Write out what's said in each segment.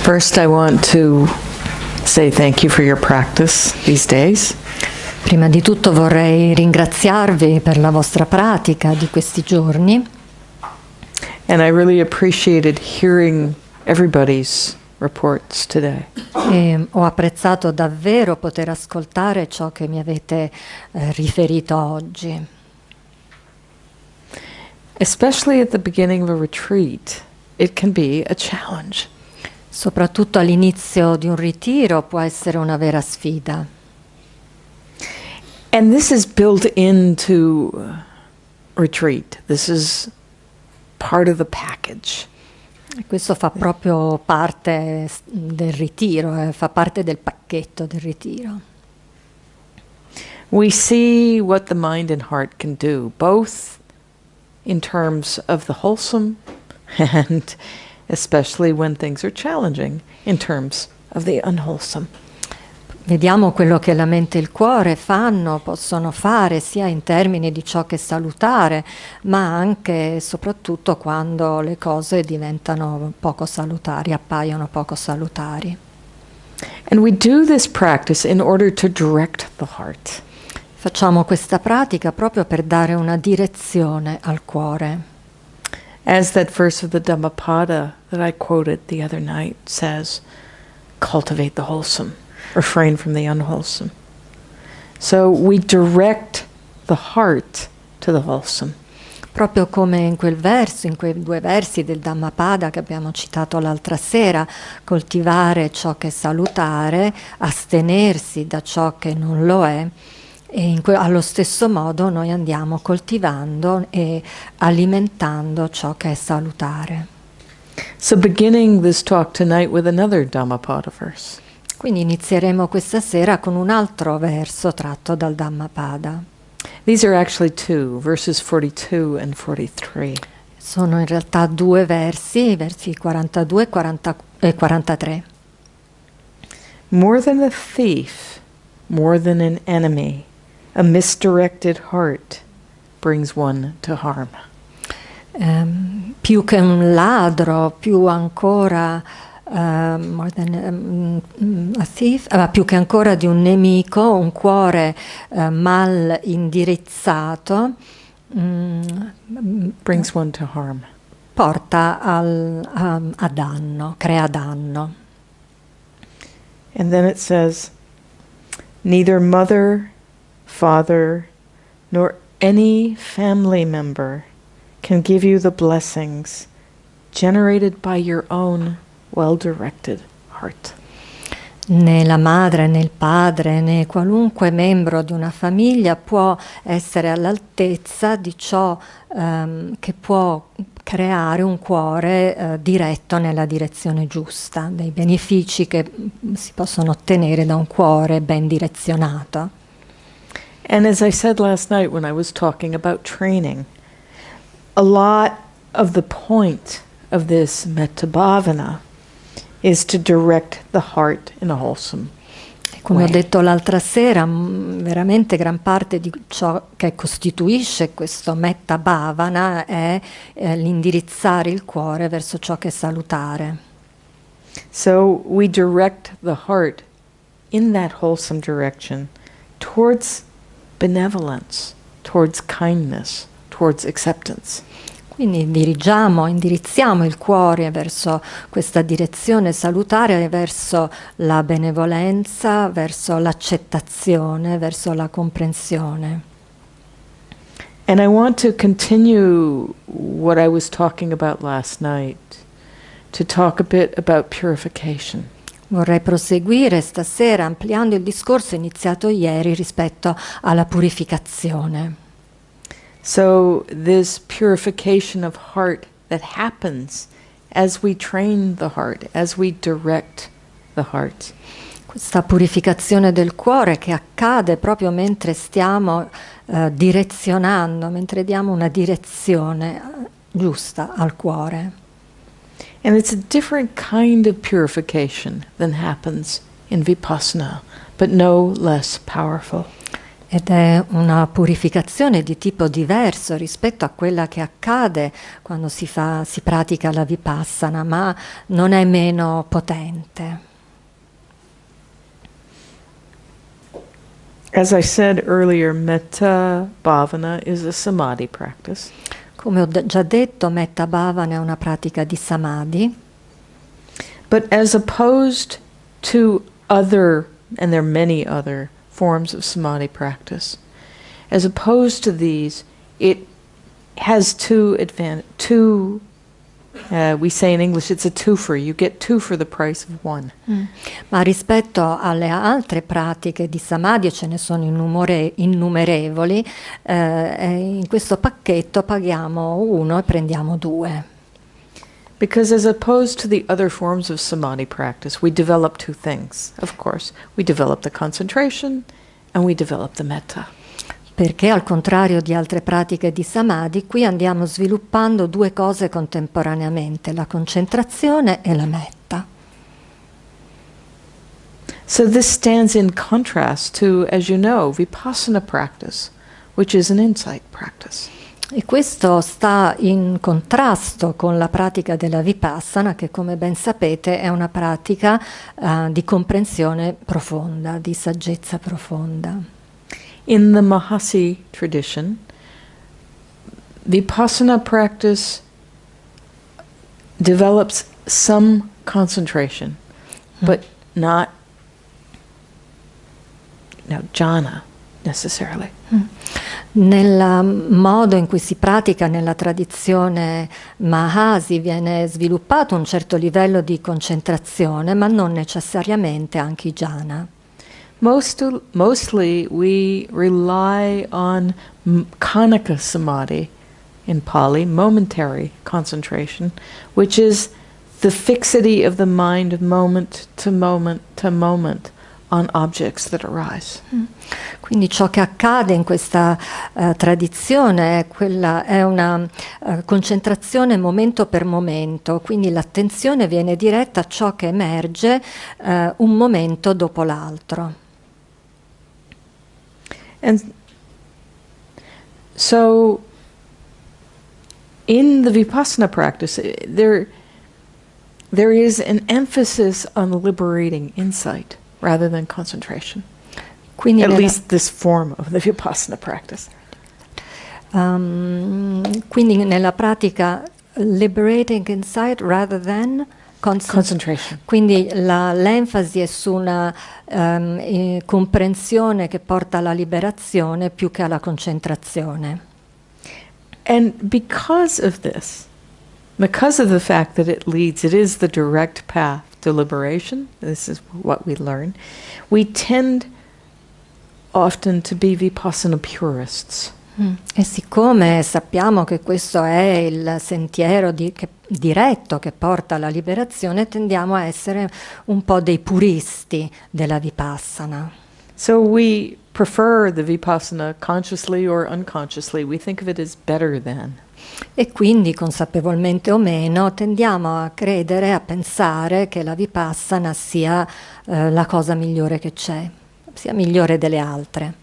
First, I want to say thank you for your practice these days. Prima di tutto vorrei ringraziarvi per la vostra pratica di questi giorni. And I really appreciated hearing everybody's reports today. E ho apprezzato davvero poter ascoltare ciò che mi avete riferito oggi. Especially at the beginning of a retreat, it can be a challenge. Soprattutto all'inizio di un ritiro può essere una vera sfida. And this is built into retreat. This is part of the package. E questo fa proprio parte del ritiro, fa parte del pacchetto del ritiro. We see what the mind and heart can do, both in terms of the wholesome and especially when things are challenging, in terms of the unwholesome. Vediamo quello che la mente e il cuore possono fare sia in termini di ciò che è salutare, ma anche e soprattutto quando le cose diventano poco salutari, appaiono poco salutari. And we do this practice in order to direct the heart. Facciamo questa pratica proprio per dare una direzione al cuore. As that verse of the Dhammapada that I quoted the other night says, cultivate the wholesome. Refrain from the unwholesome. So we direct the heart to the wholesome. Proprio come in quel verso, in quei due versi del Dhammapada che abbiamo citato l'altra sera, coltivare ciò che è salutare, astenersi da ciò che non lo è, e allo stesso modo noi andiamo coltivando e alimentando ciò che è salutare. So beginning this talk tonight with another Dhammapada verse. Quindi inizieremo questa sera con un altro verso tratto dal Dhammapada. These are actually two, verses 42 and 43. Sono in realtà due versi, versi 42 e 43. More than a thief, more than an enemy, a misdirected heart brings one to harm. Più che un ladro, più ancora more than a thief, più che ancora di un nemico, un cuore mal indirizzato brings one to harm. Porta a danno, crea danno. And then it says, neither mother, father, nor any family member can give you the blessings generated by your own well-directed heart. Né la madre, né il padre, né qualunque membro di una famiglia può essere all'altezza di ciò che può creare un cuore diretto nella direzione giusta, dei benefici che si possono ottenere da un cuore ben direzionato. And as I said last night when I was talking about training, a lot of the point of this metta bhavana is to direct the heart in a wholesome Come way. ho detto l'altra sera, veramente gran parte di ciò che costituisce questo metta bhavana è l'indirizzare il cuore verso ciò che è salutare. So we direct the heart in that wholesome direction towards benevolence, towards kindness, towards acceptance. Quindi indirizziamo il cuore verso questa direzione salutare, verso la benevolenza, verso l'accettazione, verso la comprensione. And I want to continue what I was talking about last night, to talk a bit about purification. Vorrei proseguire stasera ampliando il discorso iniziato ieri rispetto alla purificazione. So this purification of heart that happens as we train the heart, as we direct the heart. Questa purificazione del cuore che accade proprio mentre stiamo direzionando, mentre diamo una direzione giusta al cuore. And it's a different kind of purification than happens in Vipassana, but no less powerful. Ed è una purificazione di tipo diverso rispetto a quella che accade quando si pratica la Vipassana, ma non è meno potente. As I said earlier, metta bhavana is a samadhi practice. Come ho già detto, Metta Bhavana è una pratica di samadhi. But as opposed to other, and there are many other forms of samadhi practice, as opposed to these, it has we say in English, it's a twofer. You get two for the price of one. Ma rispetto alle altre pratiche di samadhi, ce ne sono innumerevoli, in questo pacchetto paghiamo uno e prendiamo due. Because as opposed to the other forms of samadhi practice, we develop two things, of course. We develop the concentration and we develop the metta. Perché al contrario di altre pratiche di samadhi, qui andiamo sviluppando due cose contemporaneamente, la concentrazione e la metta. So this stands in contrast to, as you know, Vipassana practice, which is an insight practice. E questo sta in contrasto con la pratica della Vipassana, che come ben sapete è una pratica di comprensione profonda, di saggezza profonda. In the Mahasi tradition, Vipassana practice develops some concentration, but not jhana necessarily. Nel modo in cui si pratica nella tradizione Mahasi viene sviluppato un certo livello di concentrazione, ma non necessariamente anche jhana. Mostly we rely on khanika samadhi, in Pali, momentary concentration, which is the fixity of the mind moment to moment to moment on objects that arise. Quindi ciò che accade in questa tradizione è una concentrazione momento per momento, quindi l'attenzione viene diretta a ciò che emerge un momento dopo l'altro. And so in the Vipassana practice, there is an emphasis on liberating insight rather than concentration. Quindi at least this form of the Vipassana practice. Quindi nella pratica liberating insight rather than concentration. Quindi l'enfasi è su una comprensione che porta alla liberazione più che alla concentrazione. And because of this, because of the fact that it is the direct path to liberation, this is what we learn, we tend often to be Vipassana purists. E siccome sappiamo che questo è il sentiero diretto che porta alla liberazione, tendiamo a essere un po' dei puristi della Vipassana. So we prefer the Vipassana consciously or unconsciously. We think of it as better than. E quindi, consapevolmente o meno, tendiamo a credere, a pensare che la Vipassana sia la cosa migliore che c'è, sia migliore delle altre.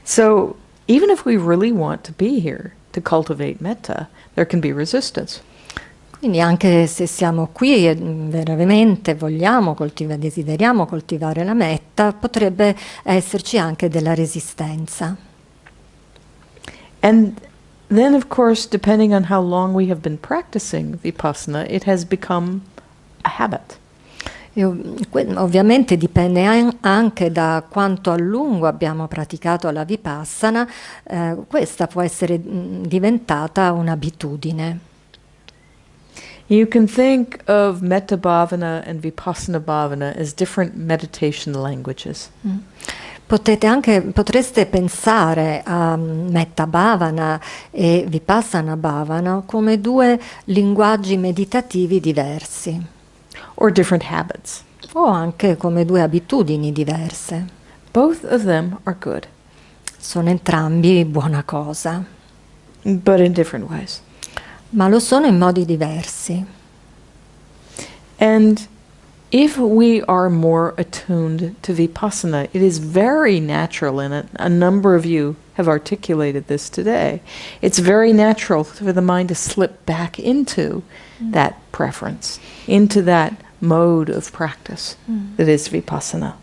So even if we really want to be here to cultivate metta, there can be resistance. Quindi anche se siamo qui e veramente desideriamo coltivare la metta, potrebbe esserci anche della resistenza. And then of course, depending on how long we have been practicing Vipassana, it has become a habit. Ovviamente dipende anche da quanto a lungo abbiamo praticato la Vipassana, questa può essere diventata un'abitudine. You can think of Metta Bhavana and Vipassana Bhavana as different meditation languages. Potreste pensare a Metta Bhavana e Vipassana Bhavana come due linguaggi meditativi diversi. Or different habits. O anche come due abitudini diverse. Both of them are good. Sono entrambi buona cosa. But in different ways. Ma lo sono in modi diversi. And if we are more attuned to Vipassana, it is very natural, and a number of you have articulated this today. It's very natural for the mind to slip back into that preference, into that mode of practice that is Vipassana.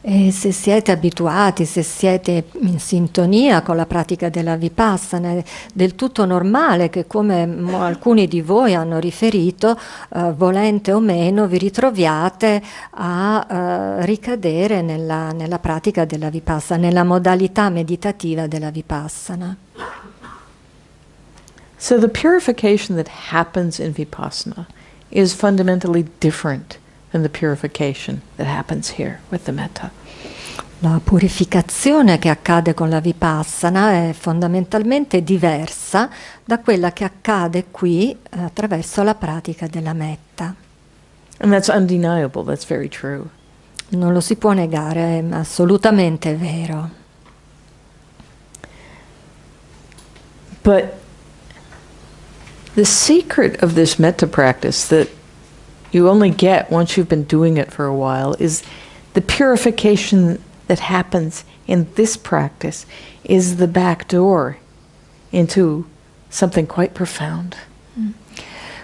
E se siete abituati, se siete in sintonia con la pratica della Vipassana, è del tutto normale che, come alcuni di voi hanno riferito, volente o meno, vi ritroviate a ricadere nella pratica della Vipassana, nella modalità meditativa della Vipassana. So the purification that happens in Vipassana is fundamentally different than the purification that happens here with the metta. La purificazione che accade con la Vipassana è fondamentalmente diversa da quella che accade qui attraverso la pratica della metta. And that's undeniable, that's very true. Non lo si può negare, è assolutamente vero. But the secret of this metta practice that you only get once you've been doing it for a while is the purification that happens in this practice is the back door into something quite profound.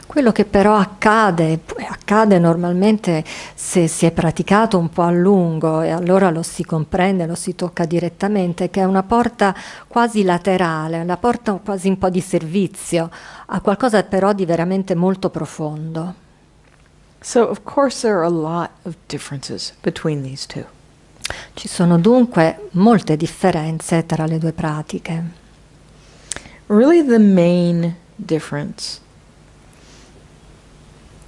Quello che però accade normalmente se si è praticato un po' a lungo, e allora lo si comprende, lo si tocca direttamente, che è una porta quasi laterale, una porta quasi un po' di servizio, a qualcosa però di veramente molto profondo. So of course there are a lot of differences between these two. Ci sono dunque molte differenze tra le due pratiche. Really the main difference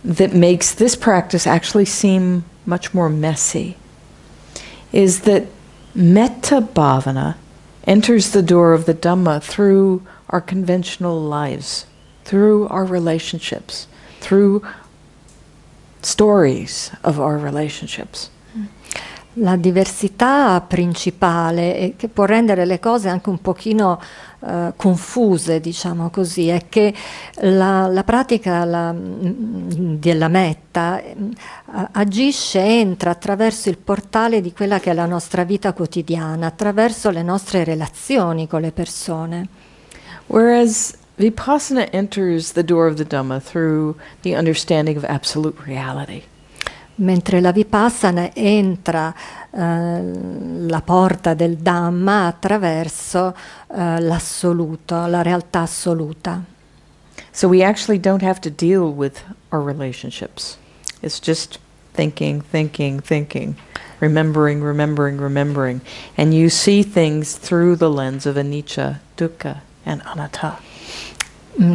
that makes this practice actually seem much more messy is that metta bhavana enters the door of the Dhamma through our conventional lives, through our relationships, through stories of our relationships. La diversità principale, che può rendere le cose anche un pochino confuse, diciamo così, è che la pratica della metta agisce, entra attraverso il portale di quella che è la nostra vita quotidiana, attraverso le nostre relazioni con le persone. Whereas Vipassana enters the door of the Dhamma through the understanding of absolute reality. Mentre la Vipassana entra la porta del Dhamma attraverso l'assoluto, la realtà assoluta. So we actually don't have to deal with our relationships. It's just thinking, thinking, thinking, remembering, remembering, remembering. And you see things through the lens of anicca, dukkha, and anatta.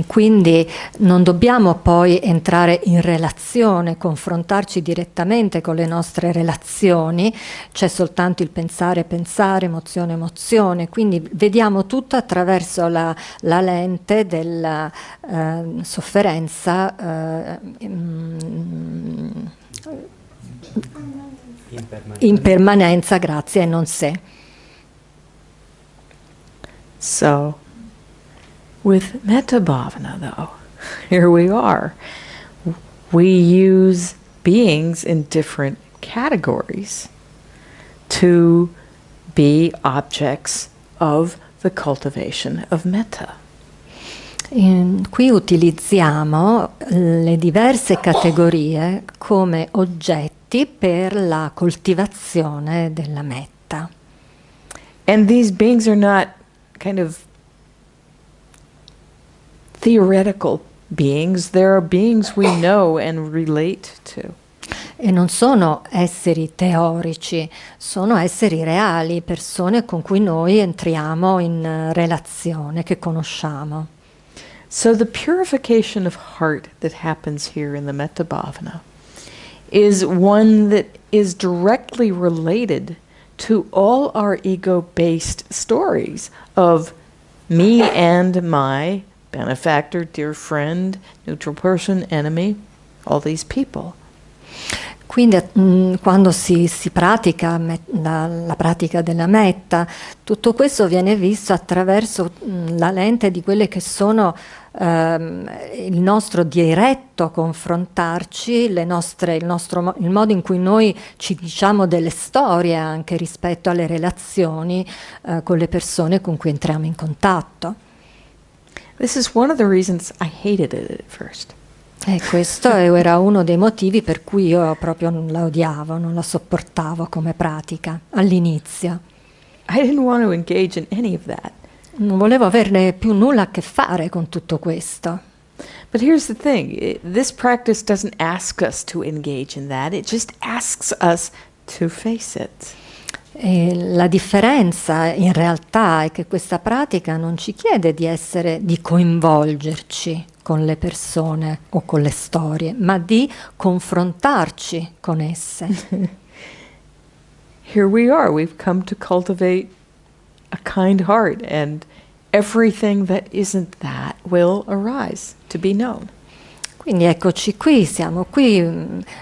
Quindi non dobbiamo poi entrare in relazione, confrontarci direttamente con le nostre relazioni, c'è soltanto il pensare, pensare, emozione, emozione, quindi vediamo tutto attraverso la lente della sofferenza, impermanenza, grazie, e non sé. So, with metta bhavana, though, here we are. We use beings in different categories to be objects of the cultivation of metta. Qui utilizziamo le diverse categorie come oggetti per la coltivazione della metta. And these beings are not kind of theoretical beings, there are beings we know and relate to. E non sono esseri teorici, sono esseri reali, persone con cui noi entriamo in relazione, che conosciamo. So the purification of heart that happens here in the metta bhavana is one that is directly related to all our ego-based stories of me and my benefactor, dear friend, neutral person, enemy, all these people. Quindi quando si pratica la pratica della metta, tutto questo viene visto attraverso la lente di quelle che sono il nostro diretto confrontarci, il modo in cui noi ci diciamo delle storie anche rispetto alle relazioni con le persone con cui entriamo in contatto. This is one of the reasons I hated it at first. E questo era uno dei motivi per cui io proprio non la odiavo, non la sopportavo come pratica all'inizio. I didn't want to engage in any of that. Non volevo averne più nulla a che fare con tutto questo. But here's the thing, this practice doesn't ask us to engage in that, it just asks us to face it. E la differenza in realtà è che questa pratica non ci chiede di coinvolgerci con le persone o con le storie, ma di confrontarci con esse. Here we are, we've come to cultivate a kind heart, and everything that isn't that will arise to be known. Quindi eccoci qui, siamo qui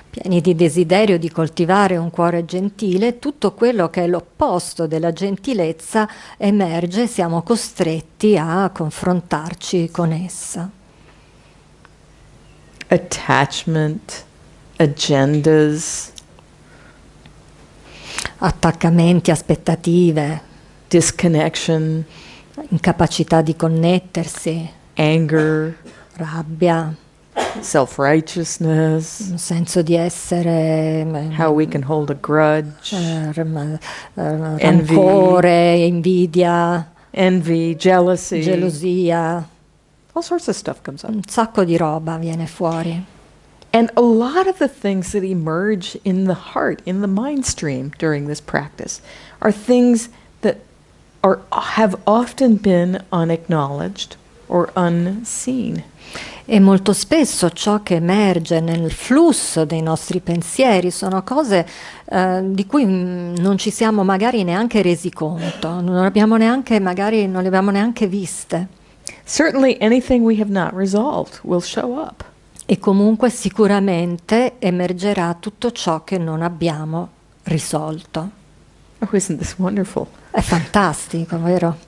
pieni di desiderio di coltivare un cuore gentile, tutto quello che è l'opposto della gentilezza emerge, siamo costretti a confrontarci con essa. Attachment, agendas, attaccamenti, aspettative, disconnection, incapacità di connettersi, anger, rabbia, self-righteousness, un senso di essere, how we can hold a grudge, rancore, invidia, envy, jealousy, gelosia, all sorts of stuff comes up. Un sacco di roba viene fuori. And a lot of the things that emerge in the heart, in the mind stream during this practice, are things that have often been unacknowledged or unseen. E molto spesso ciò che emerge nel flusso dei nostri pensieri sono cose di cui non ci siamo magari neanche resi conto, non le abbiamo neanche viste. Certainly anything we have not resolved will show up. E comunque sicuramente emergerà tutto ciò che non abbiamo risolto. Oh, isn't this wonderful? È fantastico, vero?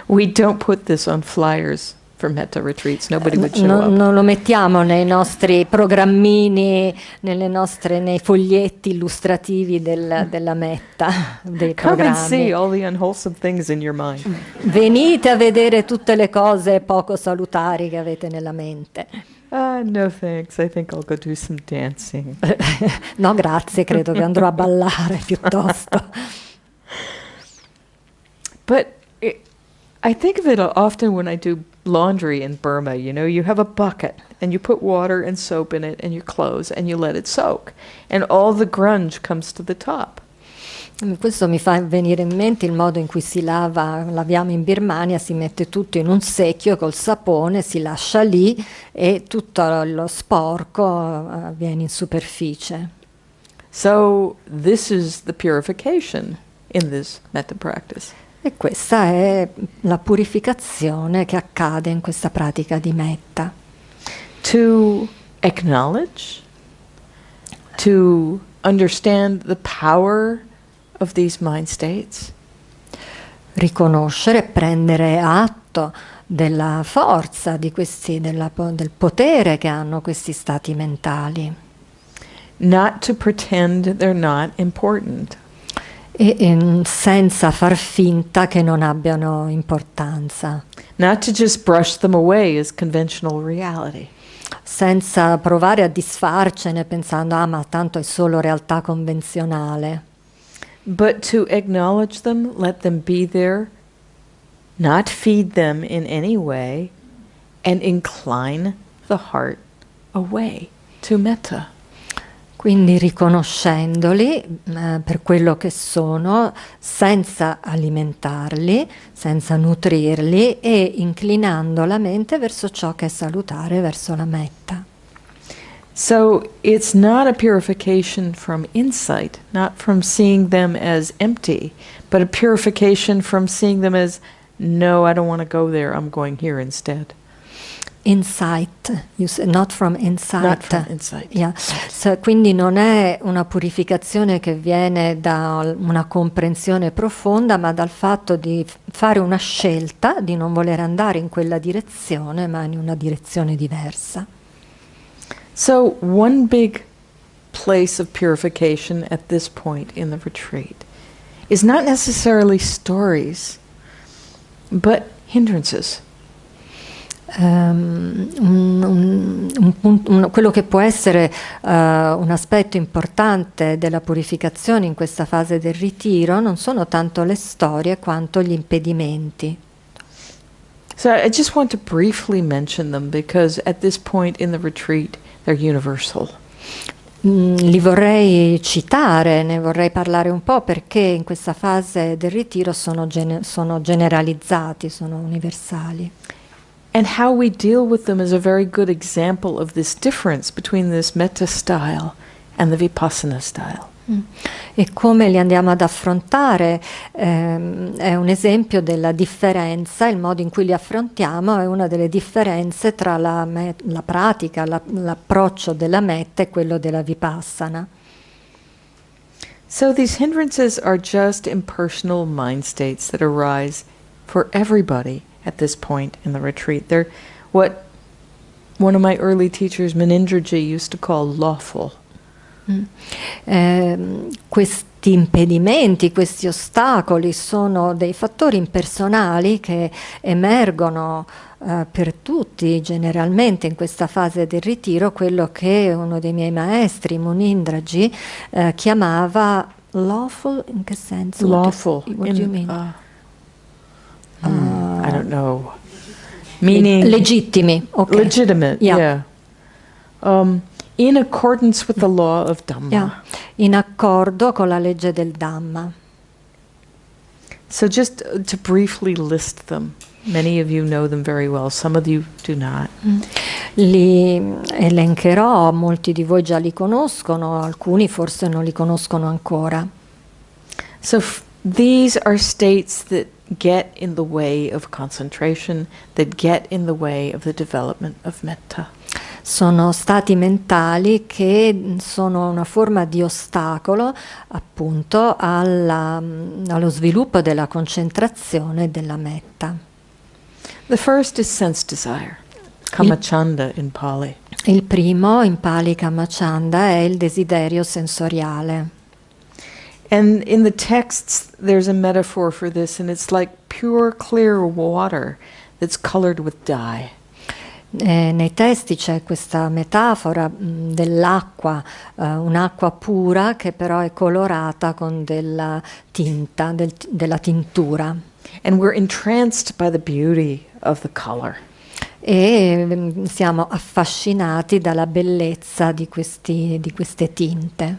We don't put this on flyers for metta retreats. Nobody would show up. Non lo mettiamo nei nostri programmini, nei foglietti illustrativi della metta, dei Come and see programmi. all the unwholesome things in your mind. Venite a vedere tutte le cose poco salutari che avete nella mente. No thanks. I think I'll go do some dancing. No, grazie, credo che andrò a ballare piuttosto. But I think of it often when I do laundry in Burma. You have a bucket and you put water and soap in it and your clothes and you let it soak. And all the grunge comes to the top. Questo mi fa venire in mente il modo in cui laviamo in Birmania, si mette tutto in un secchio col sapone, si lascia lì e tutto lo sporco viene in superficie. So this is the purification in this metta practice. E questa è la purificazione che accade in questa pratica di metta. To acknowledge, to understand the power of these mind states. Riconoscere, prendere atto della forza di del potere che hanno questi stati mentali. Not to pretend they're not important. E senza far finta che non abbiano importanza. Not to just brush them away as conventional reality. Senza provare a disfarcene pensando, ma tanto è solo realtà convenzionale. But to acknowledge them, let them be there, not feed them in any way, and incline the heart away to metta. Quindi riconoscendoli per quello che sono, senza alimentarli, senza nutrirli e inclinando la mente verso ciò che è salutare, verso la metta. So it's not a purification from insight, not from seeing them as empty, but a purification from seeing them as, no, I don't want to go there, I'm going here instead. insight, you say, not from insight. Not from insight. Yeah. Quindi non è una purificazione che viene da una comprensione profonda, ma dal fatto di fare una scelta di non voler andare in quella direzione, ma in una direzione diversa. So one big place of purification at this point in the retreat is not necessarily stories, but hindrances. Quello che può essere un aspetto importante della purificazione in questa fase del ritiro non sono tanto le storie quanto gli impedimenti. So I just want to briefly mention them because at this point in the retreat they're universal. Li vorrei citare, ne vorrei parlare un po' perché in questa fase del ritiro sono generalizzati, sono universali. And how we deal with them is a very good example of this difference between this metta style and the Vipassana style. E come li andiamo ad affrontare è un esempio della differenza, il modo in cui li affrontiamo è una delle differenze tra la pratica, l'approccio della metta e quello della Vipassana. So these hindrances are just impersonal mind states that arise for everybody at this point in the retreat. They're what one of my early teachers, Menindraji, used to call lawful. Questi impedimenti, questi ostacoli sono dei fattori impersonali che emergono per tutti generalmente in questa fase del ritiro, quello che uno dei miei maestri, Menindraji, chiamava lawful. In che senso? Lawful. What do you mean? I don't know. Meaning legittimi. Okay. Legitimate. Yeah. In accordance with the law of Dhamma. Yeah. In accordo con la legge del Dhamma. So just to briefly list them. Many of you know them very well, some of you do not. Li elencherò, molti di voi già li conoscono, alcuni forse non li conoscono ancora. So these are states that get in the way of concentration, that get in the way of the development of metta. Sono stati mentali che sono una forma di ostacolo appunto allo sviluppo della concentrazione della metta. The first is sense desire, kamachanda in Pali. Il primo in Pali kamachanda è il desiderio sensoriale. And in the texts there's a metaphor for this, and it's like pure clear water that's colored with dye. Nei testi c'è questa metafora dell'acqua, un'acqua pura che però è colorata con della tinta, della tintura. And we're entranced by the beauty of the color. E siamo affascinati dalla bellezza di queste tinte.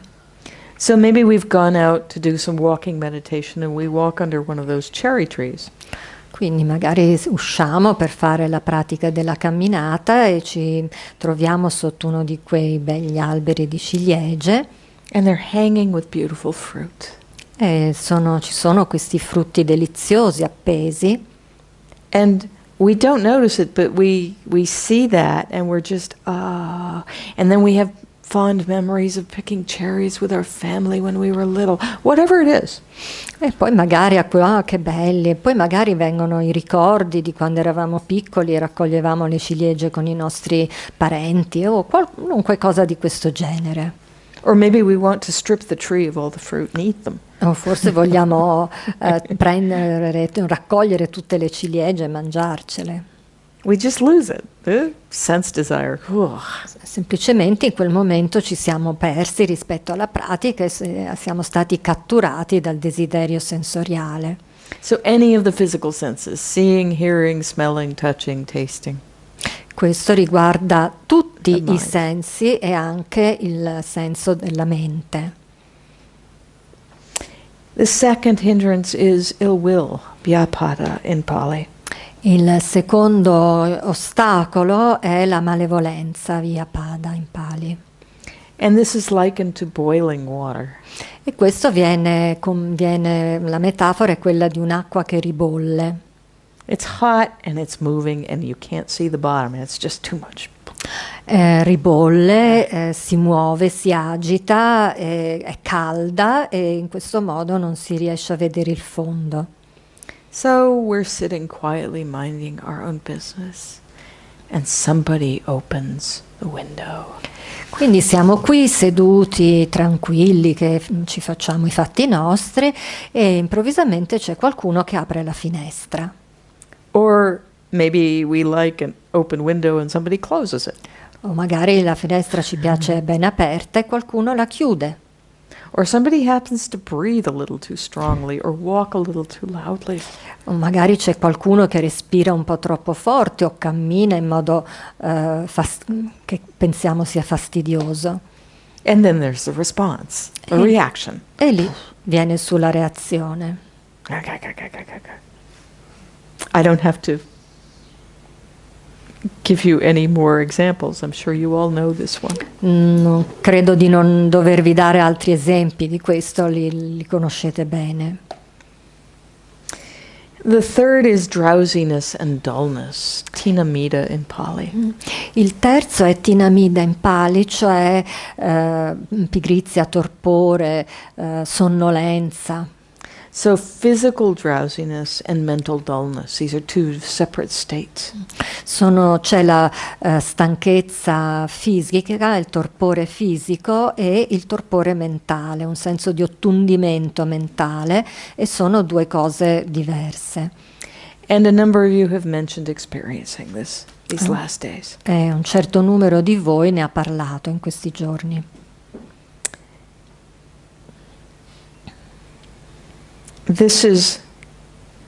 So maybe we've gone out to do some walking meditation and we walk under one of those cherry trees. Quindi magari usciamo per fare la pratica della camminata e ci troviamo sotto uno di quei begli alberi di ciliegie. And they're hanging with beautiful fruit. E ci sono questi frutti deliziosi appesi. And we don't notice it, but we see that and we're just, and then we have fond memories of picking cherries with our family when we were little, whatever it is. E poi magari che belli, e poi magari vengono i ricordi di quando eravamo piccoli e raccoglievamo le ciliegie con i nostri parenti o qualunque cosa di questo genere. Or maybe we want to strip the tree of all the fruit and eat them. O forse vogliamo raccogliere tutte le ciliegie e mangiarcele. We just lose it. Sense desire. Semplicemente in quel momento ci siamo persi rispetto alla pratica e siamo stati catturati dal desiderio sensoriale. So any of the physical senses, seeing, hearing, smelling, touching, tasting. Questo riguarda tutti i sensi e anche il senso della mente. The second hindrance is ill will, vyapada in Pali. Il secondo ostacolo è la malevolenza, vyapada in Pali. And this is likened to boiling water. E questo la metafora è quella di un'acqua che ribolle. It's hot and it's moving and you can't see the bottom. It's just too much. Ribolle, si muove, si agita, è calda e in questo modo non si riesce a vedere il fondo. So we're sitting quietly minding our own business and somebody opens the window. Quindi siamo qui seduti tranquilli che ci facciamo i fatti nostri e improvvisamente c'è qualcuno che apre la finestra. Or maybe we like an open window and somebody closes it. O magari la finestra ci piace ben aperta e qualcuno la chiude. Or somebody happens to breathe a little too strongly or walk a little too loudly. O magari c'è qualcuno che respira un po' troppo forte o cammina in modo che pensiamo sia fastidioso. And then there's the response, the reaction. E lì viene sulla reazione. I don't have to give you any more examples. I'm sure you all know this one. Non credo di non dovervi dare altri esempi di questo, li conoscete bene. The third is drowsiness and dullness, tinamida in Pali. Il terzo è tinamida in Pali, cioè pigrizia, torpore, sonnolenza. So physical drowsiness and mental dullness, these are two separate states. C'è la stanchezza fisica, il torpore fisico e il torpore mentale, un senso di ottundimento mentale, e sono due cose diverse. And a number of you have mentioned experiencing this these last days. E un certo numero di voi ne ha parlato in questi giorni. This is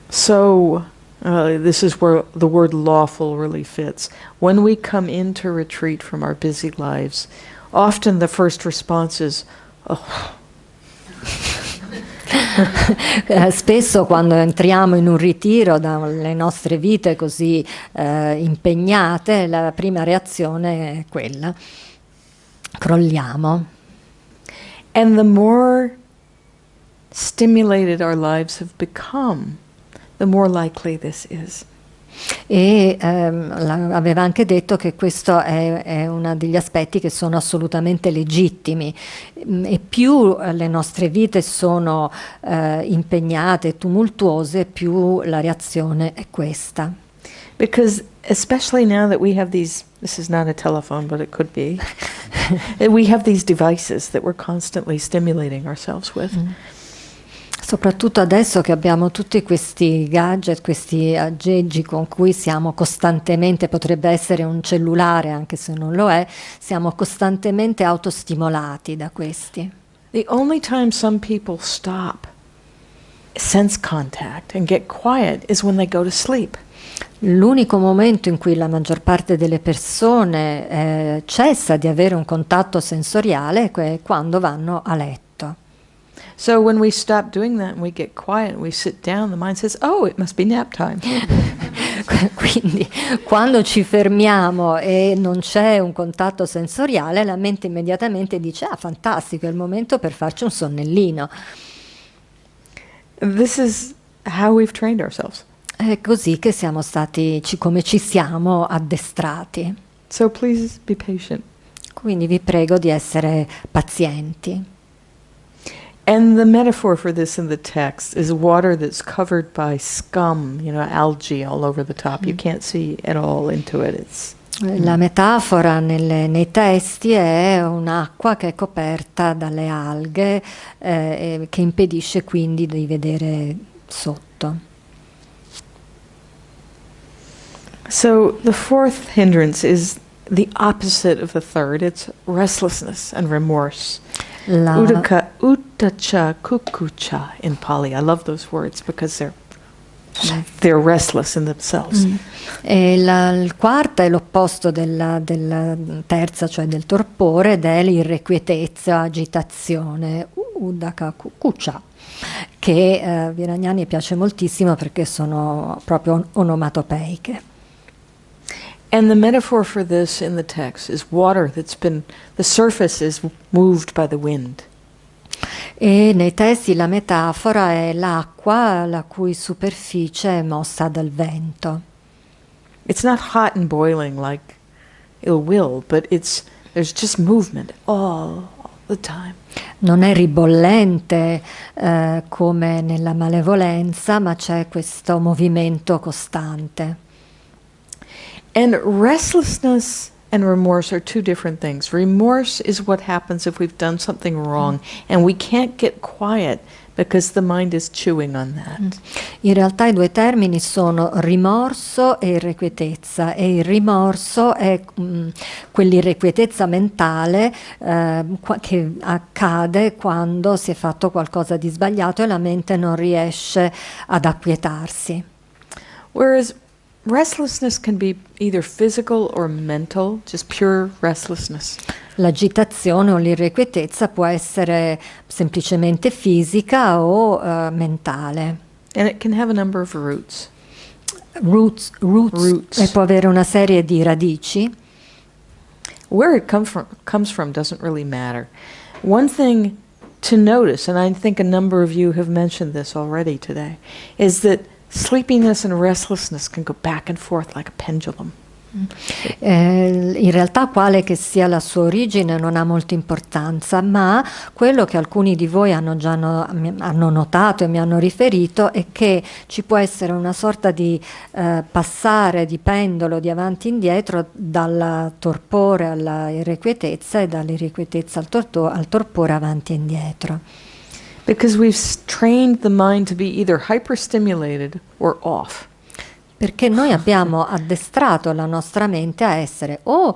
this is where the word lawful really fits. When we come into retreat from our busy lives, often the first response is, oh. Spesso quando entriamo in un ritiro dalle nostre vite così impegnate, la prima reazione è quella: crolliamo. And the more stimulated our lives have become, the more likely this is. E aveva anche detto che questo è uno degli aspetti che sono assolutamente legittimi, e più le nostre vite sono impegnate, tumultuose, più la reazione è questa. Because especially now that we have this is not a telephone, but it could be, we have these devices that we're constantly stimulating ourselves with. Soprattutto adesso che abbiamo tutti questi gadget, questi aggeggi con cui siamo costantemente, potrebbe essere un cellulare anche se non lo è, siamo costantemente autostimolati da questi. The only time some people stop sense contact and get quiet is when they go to sleep. L'unico momento in cui la maggior parte delle persone cessa di avere un contatto sensoriale è quando vanno a letto. So when we stop doing that and we get quiet and we sit down, the mind says, oh, it must be nap time. Quindi quando ci fermiamo e non c'è un contatto sensoriale, la mente immediatamente dice, ah, fantastico, è il momento per farci un sonnellino. This is how we've trained ourselves. È così che siamo stati, come ci siamo addestrati. So please be patient. Quindi vi prego di essere pazienti. And the metaphor for this in the text is water that's covered by scum, algae all over the top. You can't see at all into it. La metafora nei testi è un'acqua che è coperta dalle alghe, che impedisce quindi di vedere sotto. So the fourth hindrance is the opposite of the third. It's restlessness and remorse. Uttacha kukucha in Pali. I love those words because they're restless in themselves. E il quarta è l'opposto della terza, cioè del torpore, ed è l'irrequietezza, agitazione, uddaka kukucha, che Virañani piace moltissimo perché sono proprio onomatopeiche. And the metaphor for this in the text is water the surface is moved by the wind. E nei testi la metafora è l'acqua la cui superficie è mossa dal vento. It's not hot and boiling like ill will, but there's just movement all the time. Non è ribollente come nella malevolenza, ma c'è questo movimento costante. And restlessness and remorse are two different things. Remorse is what happens if we've done something wrong and we can't get quiet because the mind is chewing on that. In realtà i due termini sono rimorso e irrequietezza, e il rimorso è quell'irrequietezza mentale che accade quando si è fatto qualcosa di sbagliato e la mente non riesce ad acquietarsi. Whereas restlessness can be either physical or mental, just pure restlessness. L'agitazione o l'irrequietezza può essere semplicemente fisica o mentale. And it can have a number of roots. Roots. E può avere una serie di radici. Where it comes from doesn't really matter. One thing to notice, and I think a number of you have mentioned this already today, is that sleepiness and restlessness can go back and forth like a pendulum. In realtà quale che sia la sua origine non ha molta importanza, ma quello che alcuni di voi hanno già hanno notato e mi hanno riferito è che ci può essere una sorta di passare di pendolo di avanti e indietro dal torpore alla irrequietezza e dall'irrequietezza al torpore avanti e indietro. Because we've trained the mind to be either hyperstimulated or off. Perché noi abbiamo addestrato la nostra mente a essere o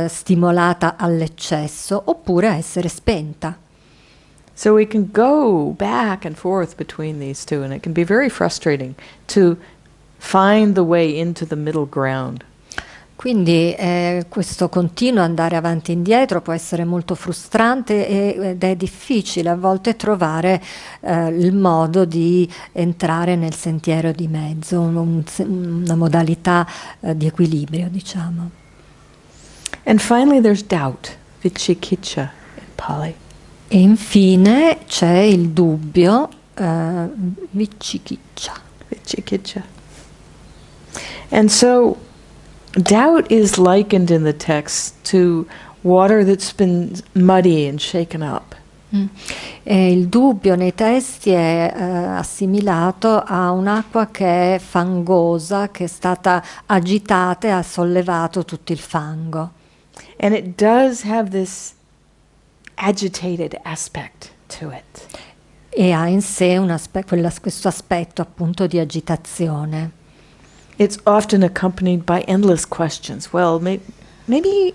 stimolata all'eccesso oppure a essere spenta. So we can go back and forth between these two, and it can be very frustrating to find the way into the middle ground. Quindi questo continuo andare avanti e indietro può essere molto frustrante ed è difficile a volte trovare il modo di entrare nel sentiero di mezzo, una modalità di equilibrio, diciamo. And finally there's doubt, vicikiccha in Pali. E infine c'è il dubbio, vicikiccha. Vicikiccha. And so doubt is likened in the text to water that's been muddy and shaken up. E il dubbio nei testi è assimilato a un'acqua che è fangosa, che è stata agitata e ha sollevato tutto il fango. And it does have this agitated aspect to it. E ha in sé questo aspetto appunto di agitazione. It's often accompanied by endless questions. Well, maybe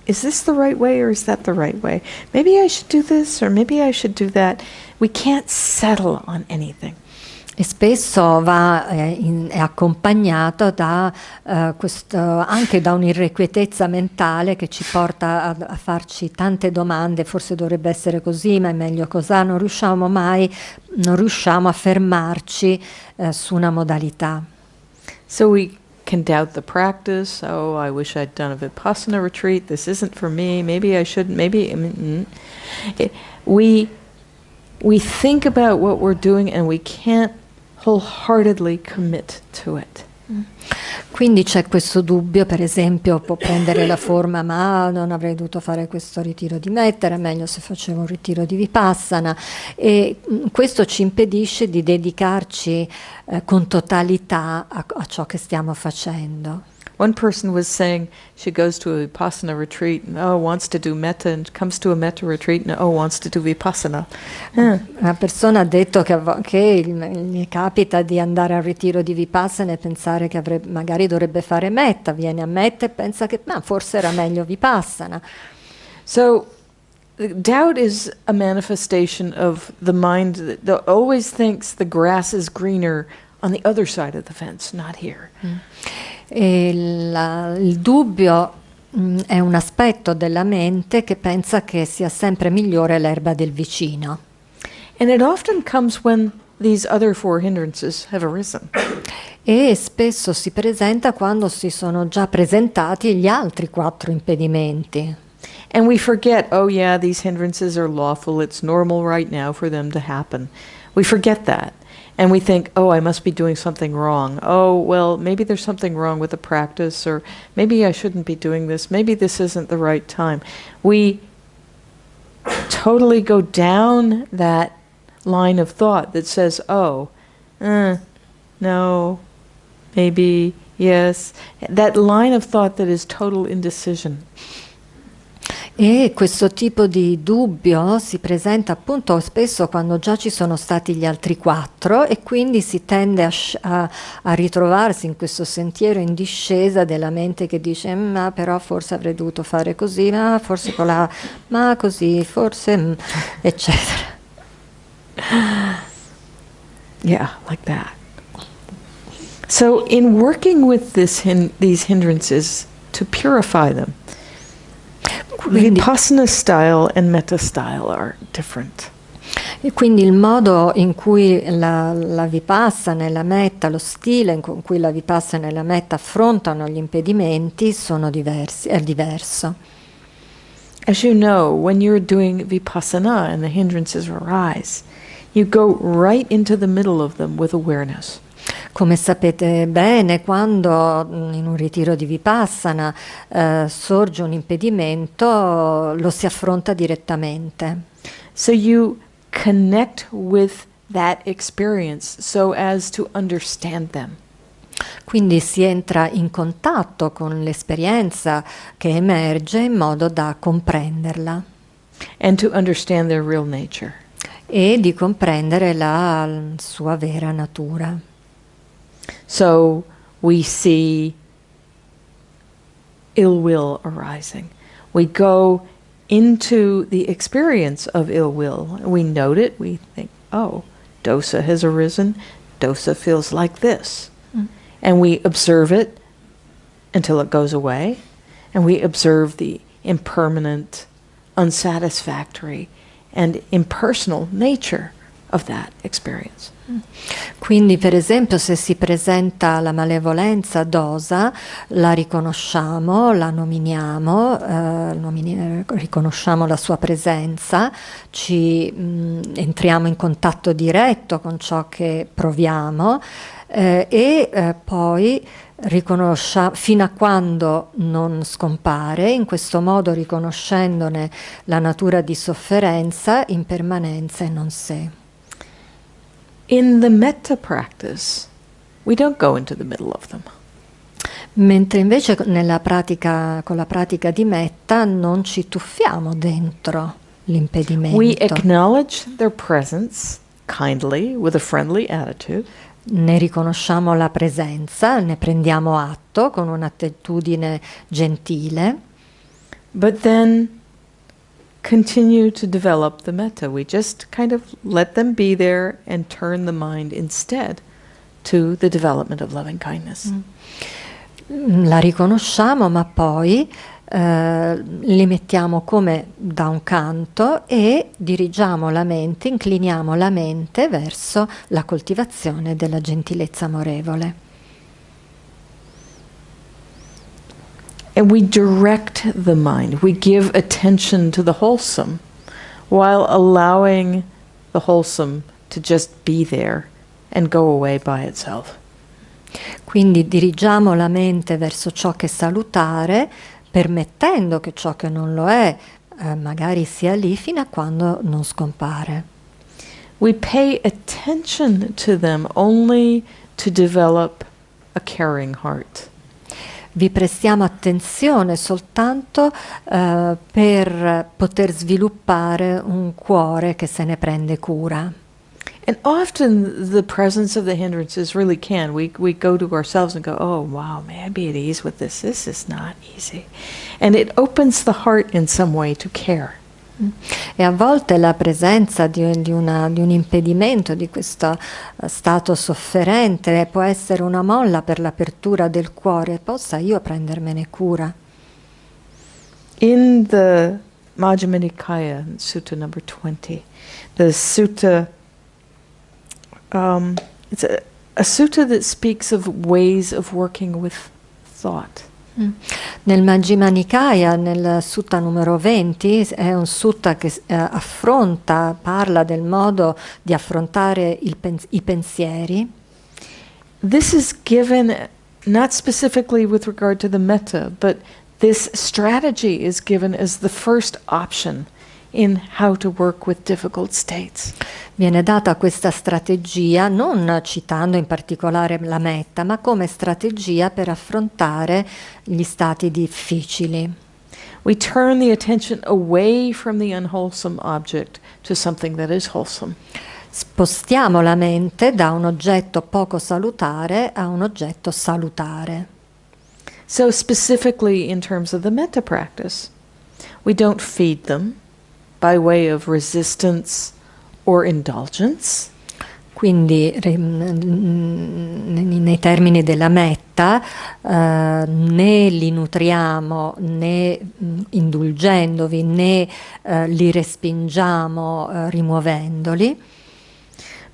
is this the right way or is that the right way? Maybe I should do this or maybe I should do that. We can't settle on anything. E spesso è accompagnato da anche da un'irrequietezza mentale che ci porta a farci tante domande, forse dovrebbe essere così, ma è meglio così, non riusciamo a fermarci su una modalità. So we can doubt the practice. Oh, I wish I'd done a Vipassana retreat. This isn't for me. Maybe I shouldn't. We think about what we're doing and we can't wholeheartedly commit to it. Quindi c'è questo dubbio, per esempio, può prendere la forma, ma non avrei dovuto fare questo ritiro di Metta, era meglio se facevo un ritiro di Vipassana, e questo ci impedisce di dedicarci con totalità a ciò che stiamo facendo. One person was saying she goes to a Vipassana retreat and wants to do Metta, and comes to a Metta retreat and wants to do Vipassana. Una persona ha detto che mi capita di andare al ritiro di Vipassana e pensare che magari dovrebbe fare Metta, viene a Metta e pensa che forse era meglio Vipassana. So doubt is a manifestation of the mind that always thinks the grass is greener on the other side of the fence, not here. E il dubbio è un aspetto della mente che pensa che sia sempre migliore l'erba del vicino. And it often comes when these other four hindrances have arisen. E spesso si presenta quando si sono già presentati gli altri 4 impedimenti. And we forget, oh yeah, these hindrances are lawful. It's normal right now for them to happen. We forget that. And we think, oh, I must be doing something wrong. Oh, well, maybe there's something wrong with the practice, or maybe I shouldn't be doing this. Maybe this isn't the right time. We totally go down that line of thought that says, oh, no, maybe, yes. That line of thought that is total indecision. E questo tipo di dubbio si presenta appunto spesso quando già ci sono stati gli altri 4 e quindi si tende a ritrovarsi in questo sentiero in discesa della mente che dice ma però forse avrei dovuto fare così, ma forse colà, ma così, forse eccetera. Yeah, like that. So in working with these hindrances to purify them, Vipassana style and Metta style are different. E quindi il modo in cui la Vipassana e la Metta, lo stile con cui la Vipassana e la Metta affrontano gli impedimenti è diverso. As you know, when you're doing Vipassana and the hindrances arise, you go right into the middle of them with awareness. Come sapete bene, quando in un ritiro di Vipassana sorge un impedimento, lo si affronta direttamente. So you connect with that experience so as to understand them. Quindi si entra in contatto con l'esperienza che emerge in modo da comprenderla. And to understand their real nature. E di comprendere la sua vera natura. So we see ill will arising. We go into the experience of ill will. We note it. We think, oh, dosa has arisen. Dosa feels like this. And we observe it until it goes away. And we observe the impermanent, unsatisfactory, and impersonal nature of that experience. Quindi, per esempio, se si presenta la malevolenza dosa, la riconosciamo, la nominiamo, riconosciamo la sua presenza, entriamo in contatto diretto con ciò che proviamo poi fino a quando non scompare, in questo modo riconoscendone la natura di sofferenza, impermanenza e non sé. In the metta practice, we don't go into the middle of them. Mentre invece con la pratica di metta non ci tuffiamo dentro l'impedimento. We acknowledge their presence kindly, with a friendly attitude. Ne riconosciamo la presenza, ne prendiamo atto con un'attitudine gentile. But then continue to develop the metta. We just kind of let them be there and turn the mind instead to the development of loving kindness. La riconosciamo, ma poi li mettiamo come da un canto e dirigiamo la mente, incliniamo la mente verso la coltivazione della gentilezza amorevole. And we direct the mind. We give attention to the wholesome while allowing the wholesome to just be there and go away by itself. Quindi dirigiamo la mente verso ciò che è salutare, permettendo che ciò che non lo è magari sia lì fino a quando non scompare. We pay attention to them only to develop a caring heart. Vi prestiamo attenzione soltanto per poter sviluppare un cuore che se ne prende cura. And often the presence of the hindrances really can. We go to ourselves and go, oh, wow, may I be at ease with this? This is not easy. And it opens the heart in some way to care. E a volte la presenza di un impedimento, di questo stato sofferente, può essere una molla per l'apertura del cuore. Possa io prendermene cura? In the Majjhima Nikaya, Sutta number 20, the sutta, it's a sutta that speaks of ways of working with thought. Nel Majjhima Nikaya, nel sutta numero 20, è un sutta che parla del modo di affrontare i pensieri. This is given not specifically with regard to the metta, but this strategy is given as the first option in how to work with difficult states. Viene data questa strategia non citando in particolare la metta, ma come strategia per affrontare gli stati difficili. We turn the attention away from the unwholesome object to something that is wholesome. Spostiamo la mente da un oggetto poco salutare a un oggetto salutare. So specifically in terms of the metta practice, we don't feed them by way of resistance or indulgence. Quindi nei termini della metta né li nutriamo né indulgendovi né li respingiamo rimuovendoli.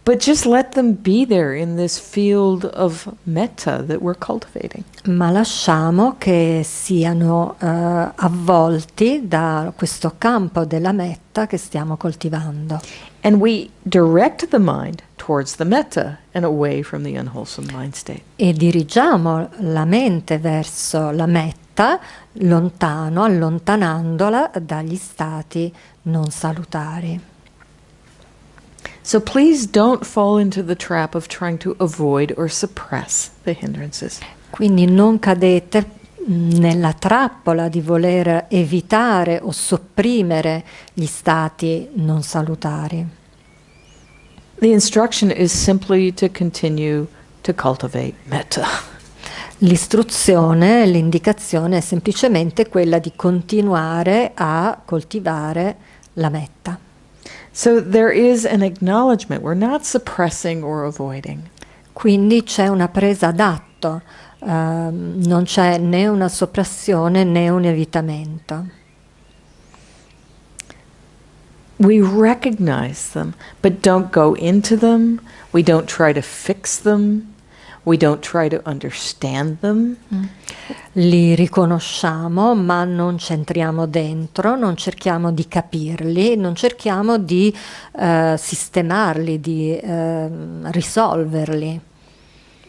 But just let them be there in this field of metta that we're cultivating. Ma lasciamo che siano avvolti da questo campo della metta che stiamo coltivando. And we direct the mind towards the metta and away from the unwholesome mind state. E dirigiamo la mente verso la metta, allontanandola dagli stati non salutari. So please don't fall into the trap of trying to avoid or suppress the hindrances. Quindi non cadete nella trappola di voler evitare o sopprimere gli stati non salutari. The instruction is simply to continue to cultivate metta. L'istruzione, l'indicazione è semplicemente quella di continuare a coltivare la metta. So there is an acknowledgement. We're not suppressing or avoiding. Quindi c'è una presa d'atto, non c'è né una soppressione né un evitamento. We recognize them, but don't go into them. We don't try to fix them. We don't try to understand them. Li riconosciamo, ma non c'entriamo dentro, non cerchiamo di capirli, non cerchiamo di sistemarli, di risolverli.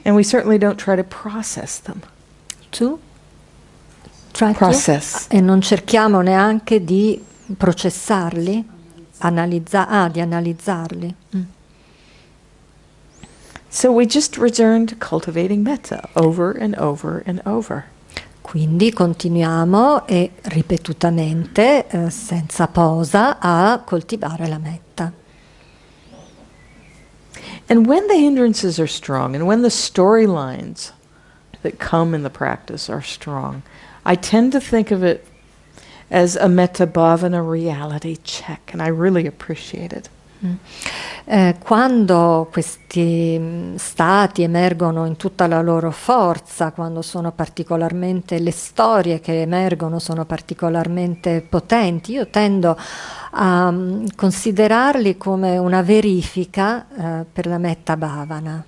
And we certainly don't try to process them. Process. E non cerchiamo neanche di processarli, di analizzarli. So we just return to cultivating metta over and over and over. Quindi continuiamo e ripetutamente, senza posa, a coltivare la metta. And when the hindrances are strong, and when the storylines that come in the practice are strong, I tend to think of it as a metta bhavana reality check, and I really appreciate it. Quando questi stati emergono in tutta la loro forza, quando sono particolarmente, le storie che emergono sono particolarmente potenti, io tendo a considerarli come una verifica per la metta bhavana.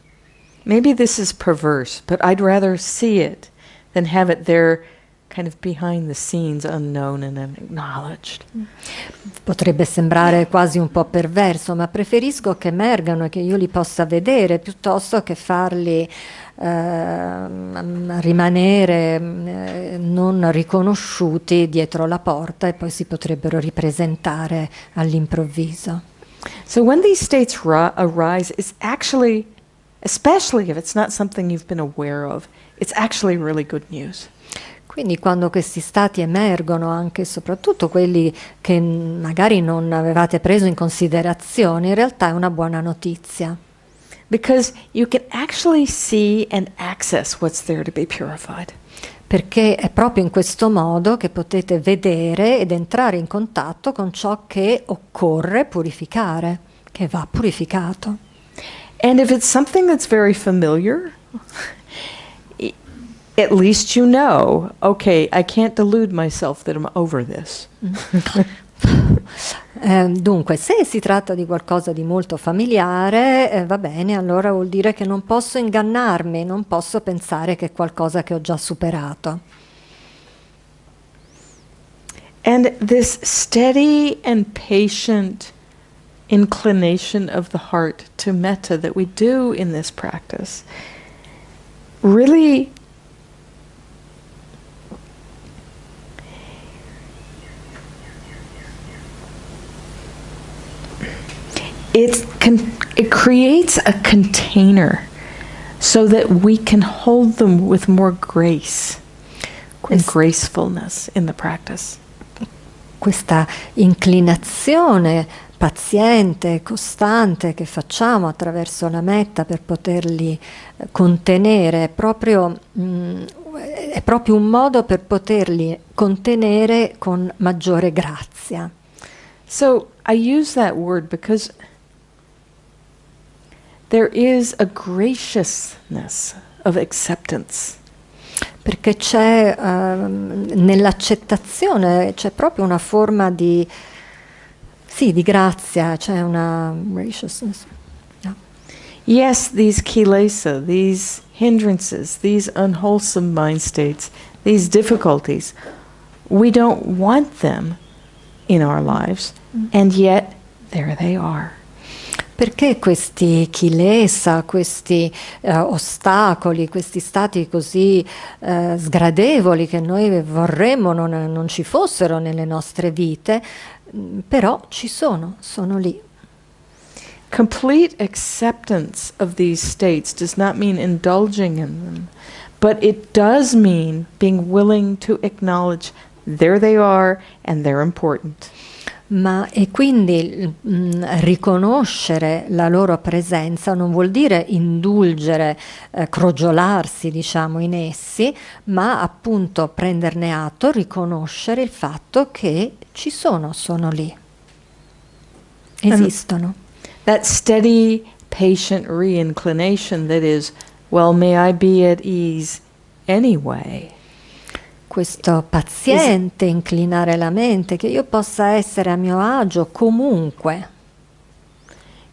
Maybe this is perverse, but I'd rather see it than have it there kind of behind the scenes, unknown and unacknowledged. Potrebbe sembrare quasi un po' perverso, ma preferisco che emergano e che io li possa vedere piuttosto che farli rimanere non riconosciuti dietro la porta e poi si potrebbero ripresentare all'improvviso. So when these states arise, it's actually, especially if it's not something you've been aware of, it's actually really good news. Quindi quando questi stati emergono, anche e soprattutto quelli che magari non avevate preso in considerazione, in realtà è una buona notizia. Because you can actually see and access what's there to be purified. Perché è proprio in questo modo che potete vedere ed entrare in contatto con ciò che occorre purificare, che va purificato. And if it's something that's very familiar, at least you know, okay, I can't delude myself that I'm over this. Dunque, se si tratta di qualcosa di molto familiare, va bene, allora vuol dire che non posso ingannarmi, non posso pensare che è qualcosa che ho già superato. And this steady and patient inclination of the heart to metta that we do in this practice really it creates a container so that we can hold them with more grace and gracefulness in the practice. Questa inclinazione paziente e costante che facciamo attraverso la metta per poterli contenere è proprio un modo per poterli contenere con maggiore grazia. So I use that word because there is a graciousness of acceptance. Perché c'è nell'accettazione, c'è proprio una forma di grazia, c'è una graciousness. Yeah. Yes, these kilesa, these hindrances, these unwholesome mind states, these difficulties, we don't want them in our lives, and yet there they are. Perché questi kilesa, questi ostacoli, questi stati così sgradevoli che noi vorremmo non ci fossero nelle nostre vite, però ci sono lì. Complete acceptance of these states does not mean indulging in them, but it does mean being willing to acknowledge there they are and they're important. E quindi riconoscere la loro presenza non vuol dire indulgere, crogiolarsi, diciamo, in essi, ma appunto prenderne atto, riconoscere il fatto che ci sono lì, esistono. That steady, patient reinclination that is, well, may I be at ease anyway. Questo paziente inclinare la mente, che io possa essere a mio agio comunque,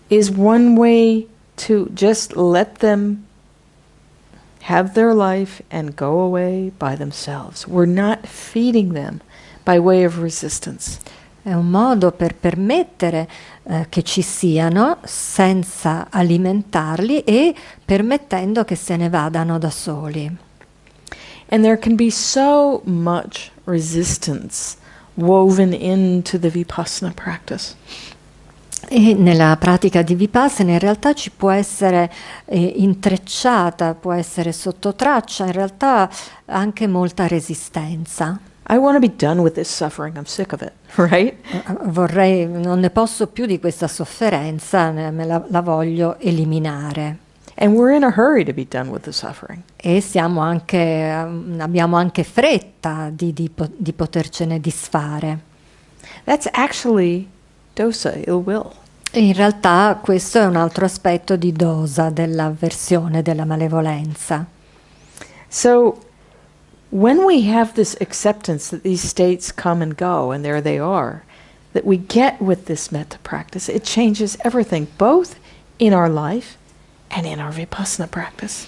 is one way to just let them have their life and go away by themselves. We're not feeding them by way of resistance. È un modo per permettere che ci siano senza alimentarli e permettendo che se ne vadano da soli. And there can be so much resistance woven into the Vipassana practice. E nella pratica di Vipassana in realtà ci può essere intrecciata, può essere sotto traccia, in realtà anche molta resistenza. I want to be done with this suffering, I'm sick of it, right? Non ne posso più di questa sofferenza, la voglio eliminare. And we're in a hurry to be done with the suffering. E abbiamo anche fretta di potercene disfare. That's actually dosa, ill will. E in realtà questo è un altro aspetto di dosa, dell'avversione, della malevolenza. So when we have this acceptance that these states come and go and there they are, that we get with this metta practice, it changes everything, both in our life and in our Vipassana practice.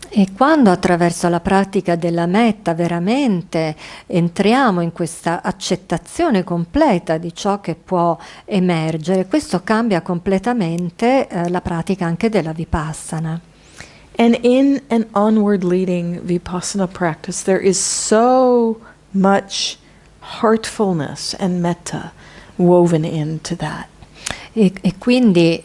E quando attraverso la pratica della metta veramente entriamo in questa accettazione completa di ciò che può emergere, questo cambia completamente la pratica anche della Vipassana. And in an onward leading Vipassana practice, there is so much heartfulness and metta woven into that. E quindi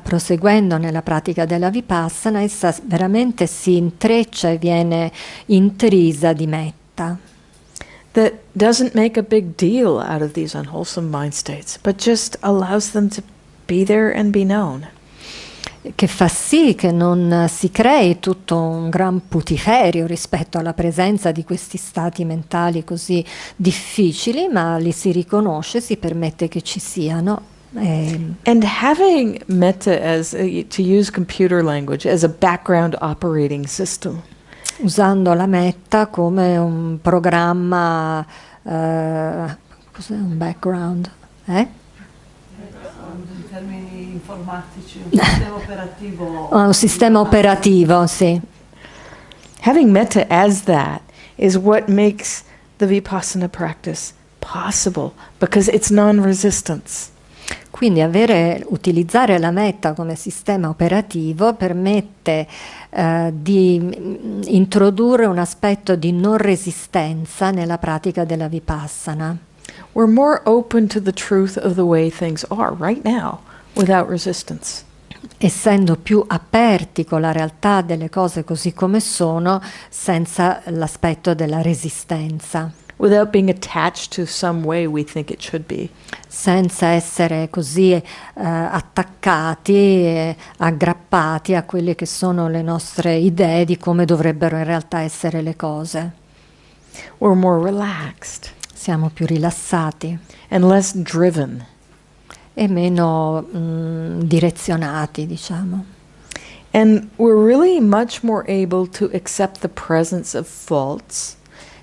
proseguendo nella pratica della Vipassana, essa veramente si intreccia e viene intrisa di metta. That doesn't make a big deal out of these unwholesome mind states, but just allows them to be there and be known. Che fa sì che non si crei tutto un gran putiferio rispetto alla presenza di questi stati mentali così difficili, ma li si riconosce, si permette che ci siano. And having metta as, to use computer language, as a background operating system. Usando la metta come un programma, cos'è un background? In termini informatici, un sistema operativo. Un sistema operativo, sì. Having metta as that is what makes the Vipassana practice possible because it's non-resistance. Quindi utilizzare la metta come sistema operativo permette di introdurre un aspetto di non resistenza nella pratica della Vipassana. We're more open to the truth of the way things are right now without resistance. Essendo più aperti con la realtà delle cose così come sono, senza l'aspetto della resistenza. Without being attached to some way we think it should be. Senza essere così attaccati e aggrappati a quelle che sono le nostre idee di come dovrebbero in realtà essere le cose. We're more relaxed. Siamo più rilassati. And less driven. E meno direzionati, diciamo. And we're really much more able to accept the presence of faults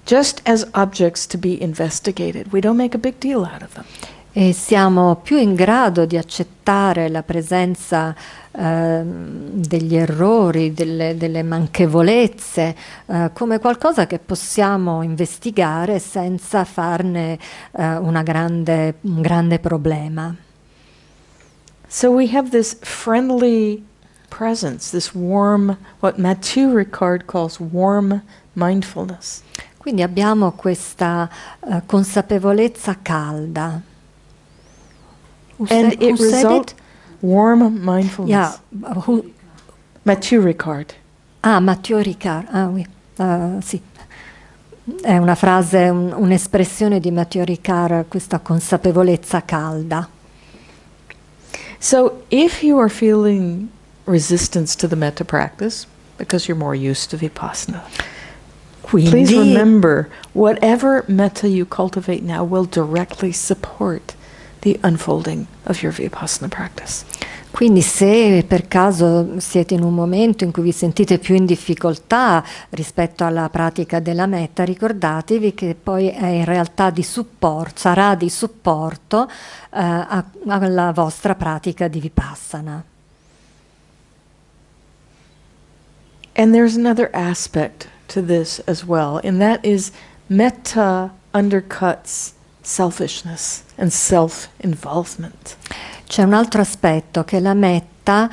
just as objects to be investigated. We don't make a big deal out of them. E siamo più in grado di accettare la presenza degli errori, delle manchevolezze, come qualcosa che possiamo investigare senza farne un grande problema. So we have this friendly presence, this warm, what Mathieu Ricard calls warm mindfulness. Quindi abbiamo questa consapevolezza calda. And it results warm mindfulness. Yeah, Mathieu Ricard. Mathieu Ricard. Oui. Sì. È una frase, un'espressione di Mathieu Ricard, questa consapevolezza calda. So if you are feeling resistance to the metta practice because you're more used to Vipassana, please remember whatever metta you cultivate now will directly support the unfolding of your Vipassana practice. Quindi se per caso siete in un momento in cui vi sentite più in difficoltà rispetto alla pratica della metta, ricordatevi che poi è in realtà sarà di supporto alla vostra pratica di Vipassana. And there's another aspect to this as well, and that is metta undercuts selfishness and self-involvement. C'è un altro aspetto che la metta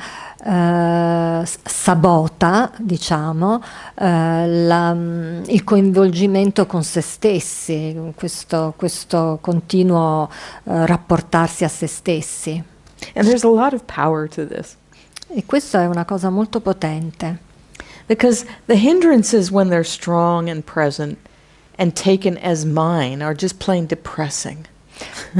sabota, diciamo, il coinvolgimento con se stessi, questo continuo rapportarsi a se stessi. And there's a lot of power to this. E questo è una cosa molto potente. Because the hindrances, when they're strong and present and taken as mine, are just plain depressing.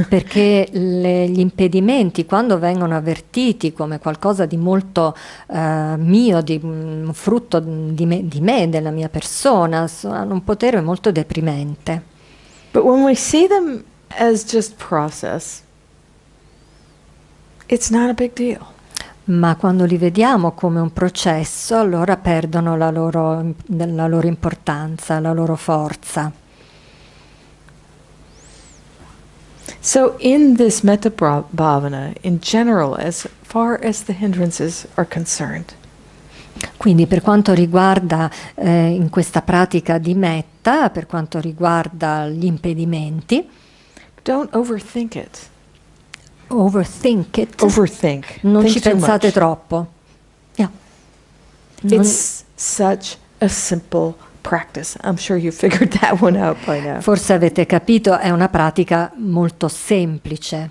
Perché gli impedimenti, quando vengono avvertiti come qualcosa di molto mio, di un frutto di me, della mia persona, hanno un potere molto deprimente. But when we see them as just process, it's not a big deal. Ma quando li vediamo come un processo, allora perdono la loro importanza, la loro forza. So in this metta bhavana, in general, as far as the hindrances are concerned, quindi per quanto riguarda in questa pratica di metta, per quanto riguarda gli impedimenti, don't overthink it. Overthink it. Overthink. Non Think ci too pensate much. troppo. Yeah. It's such a simple practice. I'm sure you figured that one out by now. Forse avete capito, è una pratica molto semplice.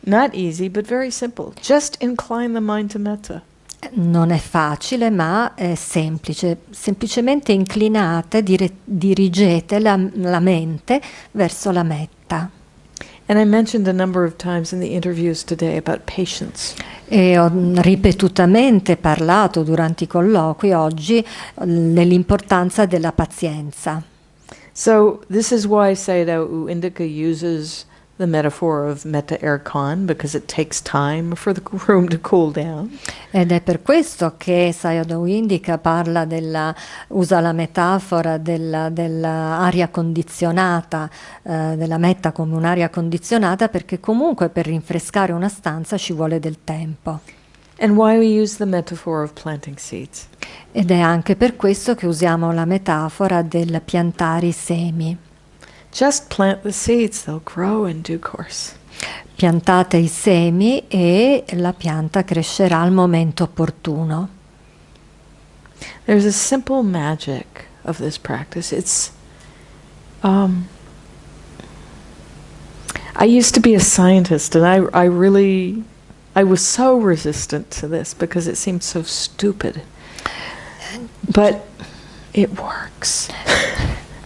Not easy, but very simple. Just incline the mind to metta. Non è facile, ma è semplice. Semplicemente inclinate, dirigete la mente verso la metta. And I mentioned a number of times in the interviews today about patience. E ho ripetutamente parlato durante i colloqui oggi dell'importanza della pazienza. So this is why Sayadaw U Indika uses the metaphor of metta aircon, because it takes time for the room to cool down. Ed è per questo che Sayadaw Indika usa la metafora dell'aria condizionata, della metta come un'aria condizionata, perché comunque per rinfrescare una stanza ci vuole del tempo. And why we use the metaphor of planting seeds. Ed è anche per questo che usiamo la metafora del piantare i semi. Just plant the seeds, they'll grow in due course. Piantate i semi e la pianta crescerà al momento opportuno. There's a simple magic of this practice. It's I used to be a scientist, and I was so resistant to this because it seemed so stupid. But it works.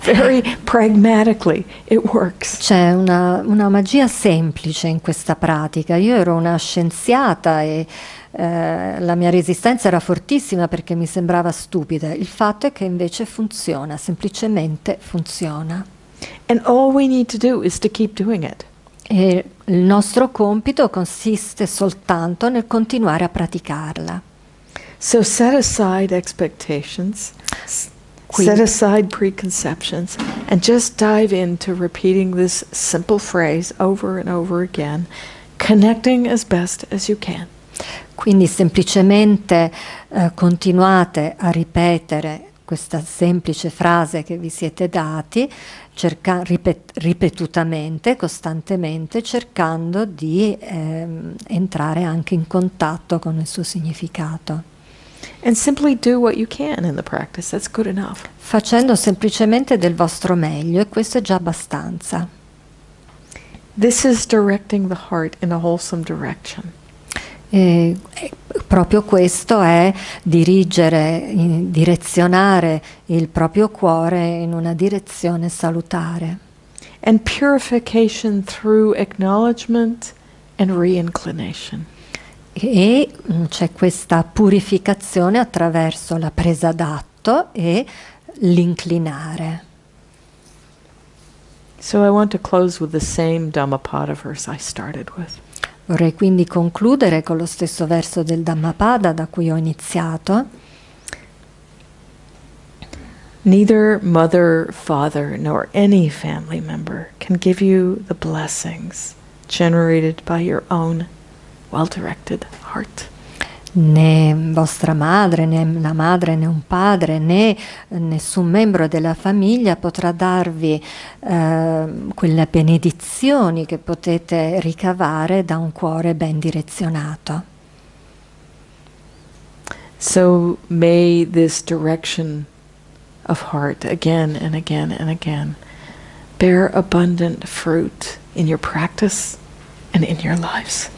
Very pragmatically, it works. C'è una magia semplice in questa pratica. Io ero una scienziata e la mia resistenza era fortissima perché mi sembrava stupida. Il fatto è che invece funziona, semplicemente funziona. And all we need to do is to keep doing it. E il nostro compito consiste soltanto nel continuare a praticarla. So set aside expectations, set aside preconceptions, and just dive into repeating this simple phrase over and over again, connecting as best as you can. Quindi semplicemente continuate a ripetere questa semplice frase che vi siete dati, ripetutamente, costantemente, cercando di entrare anche in contatto con il suo significato. And simply do what you can in the practice. That's good enough. Facendo semplicemente del vostro meglio, e questo è già abbastanza. This is directing the heart in a wholesome direction. E proprio questo è direzionare il proprio cuore in una direzione salutare. And purification through acknowledgement and reinclination. E c'è questa purificazione attraverso la presa d'atto e l'inclinare. So I want to close with the same Dhammapada verse I started with. Vorrei quindi concludere con lo stesso verso del Dhammapada da cui ho iniziato. Neither mother, father, nor any family member can give you the blessings generated by your own well-directed heart. Né vostra madre, né una madre, né un padre, né nessun membro della famiglia potrà darvi quelle benedizioni che potete ricavare da un cuore ben direzionato. So may this direction of heart again and again and again bear abundant fruit in your practice and in your lives.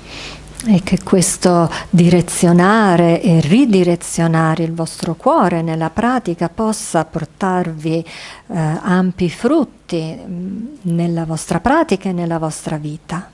E che questo direzionare e ridirezionare il vostro cuore nella pratica possa portarvi ampi frutti nella vostra pratica e nella vostra vita.